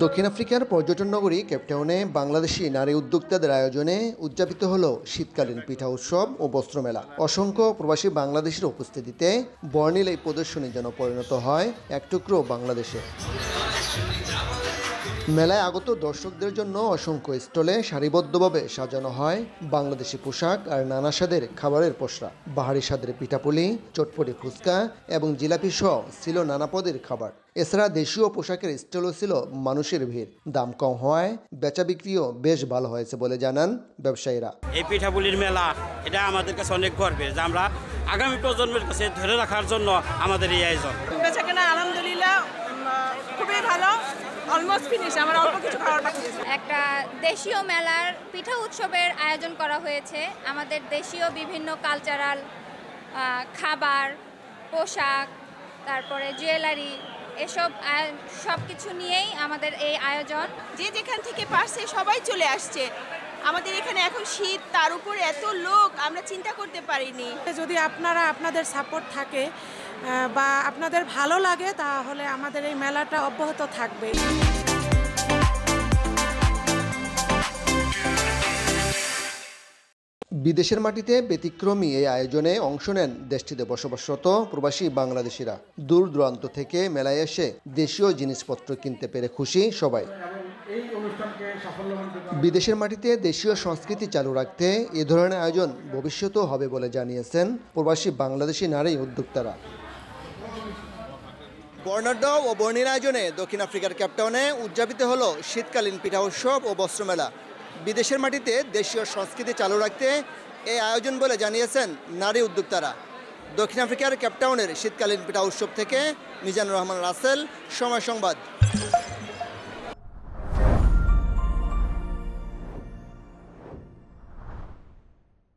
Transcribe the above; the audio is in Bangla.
দক্ষিণ আফ্রিকার পর্যটন নগরী কেপটাউনে বাংলাদেশি নারী উদ্যোক্তাদের আয়োজনে উদযাপিত হল শীতকালীন পিঠা উৎসব ও বস্ত্রমেলা। অসংখ্য প্রবাসী বাংলাদেশের উপস্থিতিতে বর্ণিল এই প্রদর্শনী যেন পরিণত হয় এক টুকরো বাংলাদেশে। মেলায় আগত দর্শকদের জন্য অসংখ্য স্টলে সারিবদ্ধভাবে সাজানো হয় বাংলাদেশি পোশাক আর নানা স্বাদের খাবারের পসরা। বাহারি স্বাদের পিঠাপুলি, চটপটি ফুচকা এবং জিলাপি সহ ছিল নানা পদের খাবার। এছাড়া দেশীয় পোশাকের স্টলও ছিল মানুষের ভিড়। দাম কম হওয়ায় বেচা বিক্রিও বেশ ভালো হয়েছে বলে জানান ব্যবসায়ীরা। এই পিঠাপুলির মেলা এটা আমাদের কাছে অনেক গর্বের, যে আমরা আগামী প্রজন্মের কাছে ধরে রাখার জন্য আমাদের এই আয়োজন। বেচাকেনা আলহামদুলিল্লাহ খুবই ভালো। অলমোস্ট ফিনিশ, আমার অল্প কিছু খাবার বাকি আছে। একটা দেশীয় মেলার পিঠা উৎসবের আয়োজন করা হয়েছে। আমাদের দেশীয় বিভিন্ন কালচারাল খাবার, পোশাক, তারপরে জুয়েলারি, এসব সব কিছু নিয়েই আমাদের এই আয়োজন। যে যেখান থেকে পারছে সবাই চলে আসছে। আমাদের এখানে এখন শীত, তার উপরে এত লোক, আমরা চিন্তা করতে পারিনি। যদি আপনাদের সাপোর্ট থাকে বা আপনাদের ভালো লাগে, তাহলে আমাদের এই মেলাটা অব্যাহত থাকবে। বিদেশের মাটিতে ব্যতিক্রমী এই আয়োজনে অংশ নেন দেশটিতে বসবাসরত প্রবাসী বাংলাদেশিরা। দূর দূরান্ত থেকে মেলায় এসে দেশীয় জিনিসপত্র কিনতে পেরে খুশি সবাই। বিদেশের মাটিতে দেশীয় সংস্কৃতি চালু রাখতে এ ধরনের আয়োজন ভবিষ্যতেও হবে বলে জানিয়েছেন প্রবাসী বাংলাদেশি নারী উদ্যোক্তারা। বর্ণাঢ্য ও বর্ণিল আয়োজনে দক্ষিণ আফ্রিকার কেপটাউনে উদযাপিত হল শীতকালীন পিঠা উৎসব ও বস্ত্রমেলা। বিদেশের মাটিতে দেশীয় সংস্কৃতি চালু রাখতে এই আয়োজন বলে জানিয়েছেন নারী উদ্যোক্তারা। দক্ষিণ আফ্রিকার কেপটাউনের শীতকালীন পিঠা উৎসব থেকে মিজানুর রহমান রাসেল, সময় সংবাদ।